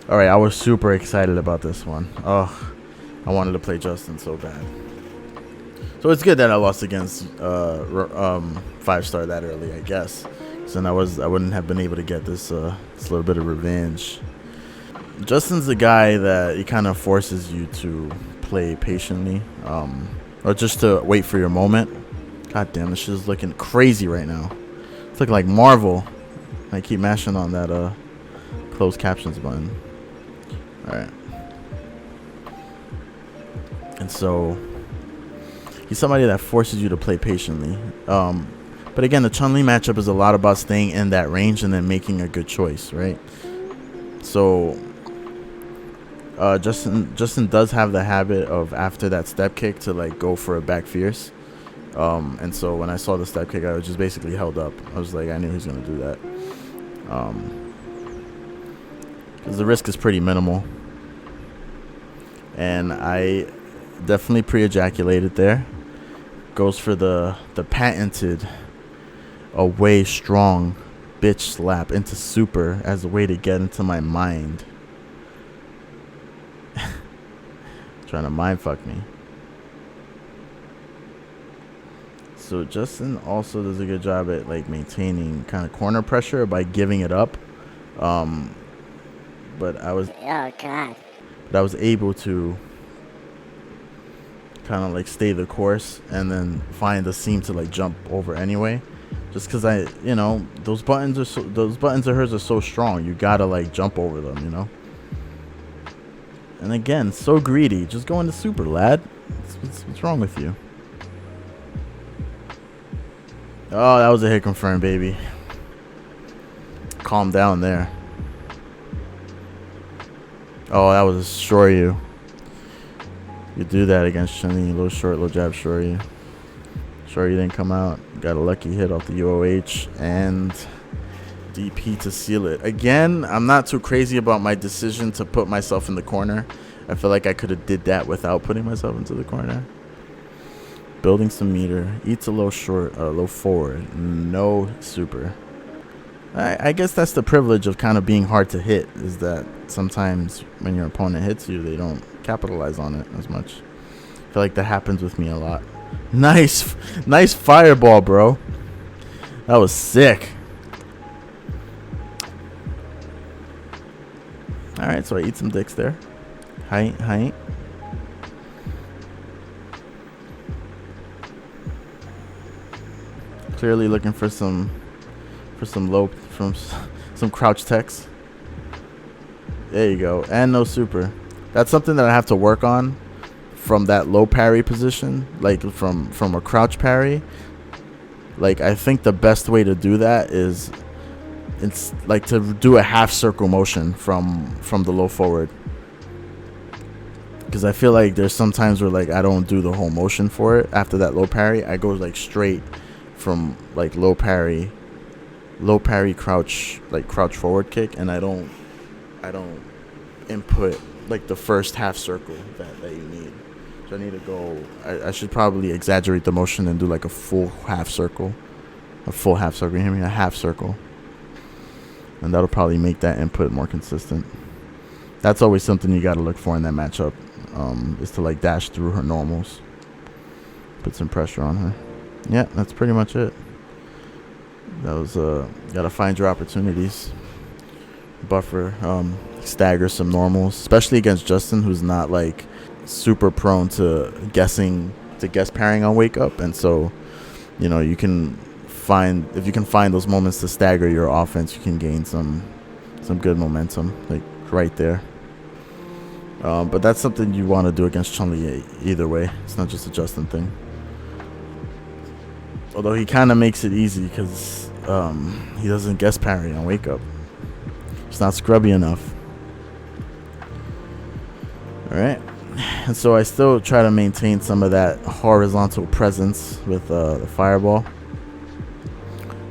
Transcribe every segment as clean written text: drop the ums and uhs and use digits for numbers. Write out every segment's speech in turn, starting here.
All right, I was super excited about this one. Oh, I wanted to play Justin so bad. So it's good that I lost against 5-star that early, I guess. So then I wouldn't have been able to get this little bit of revenge. Justin's the guy that he kind of forces you to play patiently, or just to wait for your moment. God damn, this shit is looking crazy right now. It's looking like Marvel. I keep mashing on that closed captions button. All right. And so he's somebody that forces you to play patiently. But again, the Chun-Li matchup is a lot about staying in that range and then making a good choice, right? So Justin does have the habit of, after that step kick, to like go for a back fierce. And so when I saw the step kick, I was just basically held up. I was like, I knew he was gonna do that. Because the risk is pretty minimal. And I definitely pre-ejaculated there. Goes for the patented away strong bitch slap into super as a way to get into my mind. Trying to mind fuck me. So Justin also does a good job at like maintaining kind of corner pressure by giving it up. But I was able to kind of like stay the course and then find the seam to like jump over anyway. Just because those buttons of hers are so strong. You gotta like jump over them, you know. And again, so greedy. Just go into super, lad. What's wrong with you? Oh, that was a hit confirm, baby. Calm down there. Oh, that was a short you. You do that against Chun-Li. Low short, low jab, short you. Short you didn't come out. Got a lucky hit off the UOH and DP to seal it. Again, I'm not too crazy about my decision to put myself in the corner. I feel like I could have did that without putting myself into the corner. Building some meter. Eats a low short, low forward. No super. I guess that's the privilege of kind of being hard to hit, is that sometimes when your opponent hits you, they don't capitalize on it as much. I feel like that happens with me a lot. Nice fireball, bro. That was sick. All right, so I eat some dicks there. Height. Clearly looking for some crouch techs. There you go. And no super. That's something that I have to work on from that low parry position, like from a crouch parry. Like, I think the best way to do that is it's like to do a half circle motion from the low forward. Because I feel like there's some times where like I don't do the whole motion for it after that low parry. I go like straight from like low parry crouch, like crouch forward kick, and I don't input like the first half circle that you need. So I need to go, I should probably exaggerate the motion and do like a full half circle. You hear me? A half circle. And that'll probably make that input more consistent. That's always something you got to look for in that matchup, is to like dash through her normals. Put some pressure on her. Yeah, that's pretty much it. That was gotta find your opportunities. Buffer, stagger some normals, especially against Justin, who's not like super prone to guess parrying on wake up. And so, if you can find those moments to stagger your offense, you can gain some good momentum, like right there. But that's something you want to do against Chun-Li either way. It's not just a Justin thing. Although he kind of makes it easy because he doesn't guess parry on wake up. It's not scrubby enough. All right. And so I still try to maintain some of that horizontal presence with the fireball.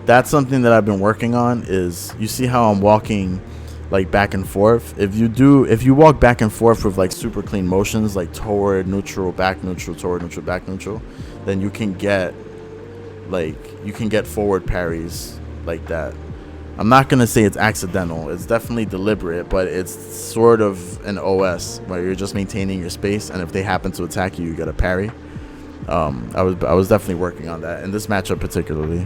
That's something that I've been working on. Is you see how I'm walking like back and forth? If you walk back and forth with like super clean motions, like toward neutral, back neutral, toward neutral, back neutral, then you can get forward parries like that I'm not gonna say it's accidental. It's definitely deliberate, but it's sort of an OS where you're just maintaining your space, and if they happen to attack you, you get a parry. I was definitely working on that in this matchup particularly.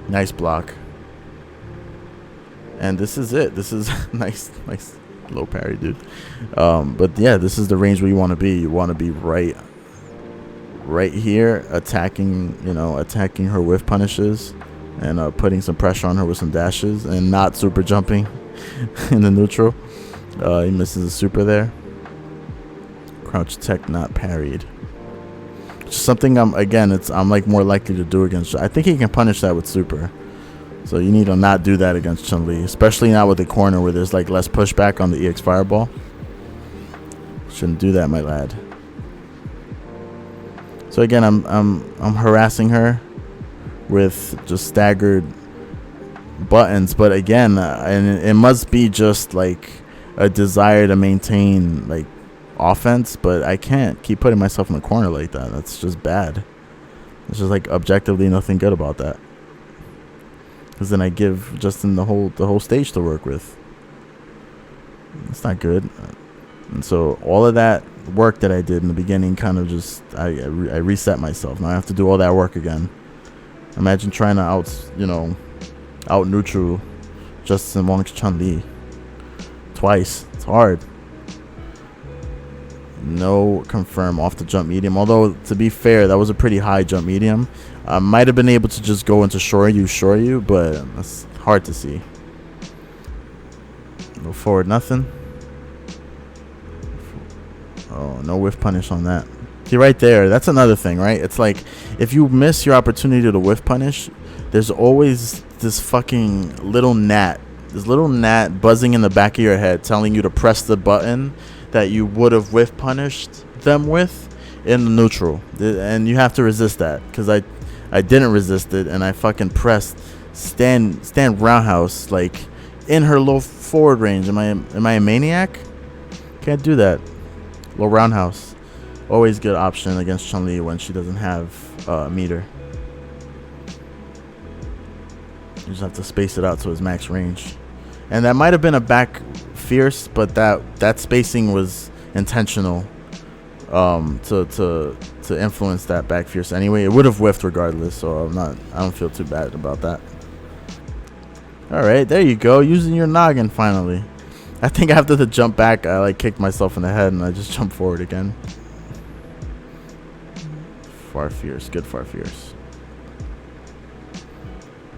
Nice block. And this is it. This is nice low parry, dude. But yeah, this is the range where you want to be. You want to be right here, attacking her whiff punishes, and putting some pressure on her with some dashes, and not super jumping in the neutral. He misses a super there. Crouch tech not parried. Something I'm like more likely to do against. I think he can punish that with super. So you need to not do that against Chun-Li, especially now with the corner where there's like less pushback on the EX fireball. Shouldn't do that, my lad. So again, I'm harassing her with just staggered buttons, but again, and it must be just like a desire to maintain like offense, but I can't keep putting myself in the corner like that. That's just bad. There's just like objectively nothing good about that. Because then I give Justin the whole stage to work with. It's not good. And so all of that work that I did in the beginning kind of just I reset myself. Now I have to do all that work again. Imagine trying to out neutral Justin Wong's Chun-Li twice. It's hard. No confirm off the jump medium. Although to be fair, that was a pretty high jump medium. I might have been able to just go into shore you, but that's hard to see. Go forward, nothing. Oh, no whiff punish on that. See, right there, that's another thing, right? It's like, if you miss your opportunity to whiff punish, there's always this fucking little gnat. This little gnat buzzing in the back of your head telling you to press the button that you would have whiff punished them with in the neutral. And you have to resist that, because I didn't resist it, and I fucking pressed stand roundhouse like in her low forward range. Am I a maniac? Can't do that. Low roundhouse, always good option against Chun-Li when she doesn't have a meter. You just have to space it out to his max range, and that might have been a back fierce, but that spacing was intentional to influence that back fierce anyway. It would have whiffed regardless, so I don't feel too bad about that. All right, there you go, using your noggin finally. I think after the jump back, I like kicked myself in the head and I just jumped forward again. Far fierce, good far fierce.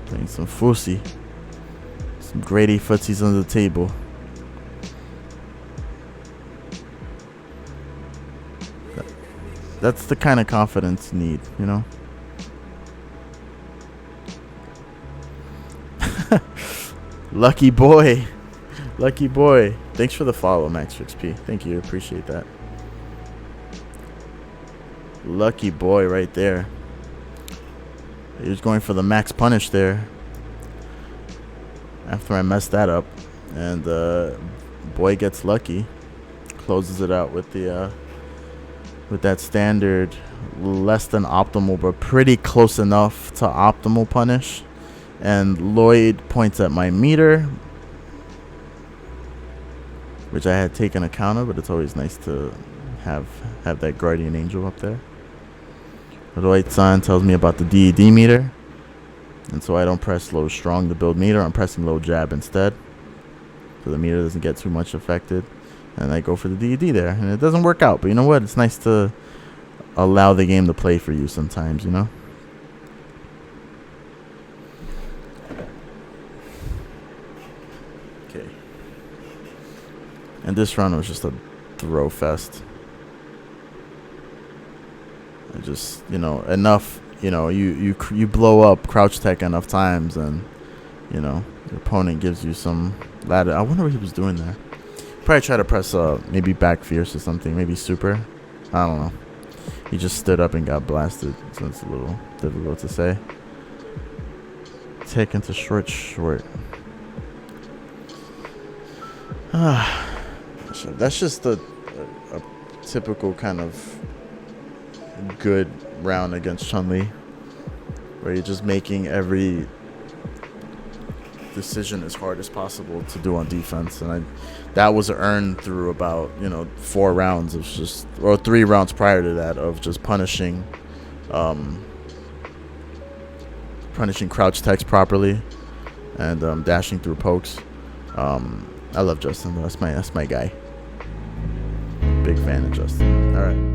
Playing some foosy, some Grady footsies under the table. That's the kind of confidence you need, you know? Lucky boy. Lucky boy. Thanks for the follow, Max6P. Thank you. Appreciate that. Lucky boy right there. He was going for the max punish there after I messed that up. And boy gets lucky. Closes it out with the with that standard less than optimal, but pretty close enough to optimal punish. And Lloyd points at my meter, which I had taken account of, but it's always nice to have that guardian angel up there. Lloyd-san tells me about the DED meter, and so I don't press low strong to build meter. I'm pressing low jab instead, so the meter doesn't get too much affected, and I go for the DED there, and it doesn't work out. But you know what? It's nice to allow the game to play for you sometimes, you know. Okay. And this run was just a throw fest. I just, enough, you blow up crouch tech enough times, and, your opponent gives you some ladder. I wonder what he was doing there. Probably try to press maybe back fierce or something, maybe super. I don't know. He just stood up and got blasted, so it's a little difficult to say. Take into short. That's just a typical kind of good round against Chun-Li, where you're just making every decision as hard as possible to do on defense, and that was earned through about 4 rounds of just, or 3 rounds prior to that, of just punishing crouch techs properly and dashing through pokes. I love Justin. That's my guy. Big fan of Justin. All right.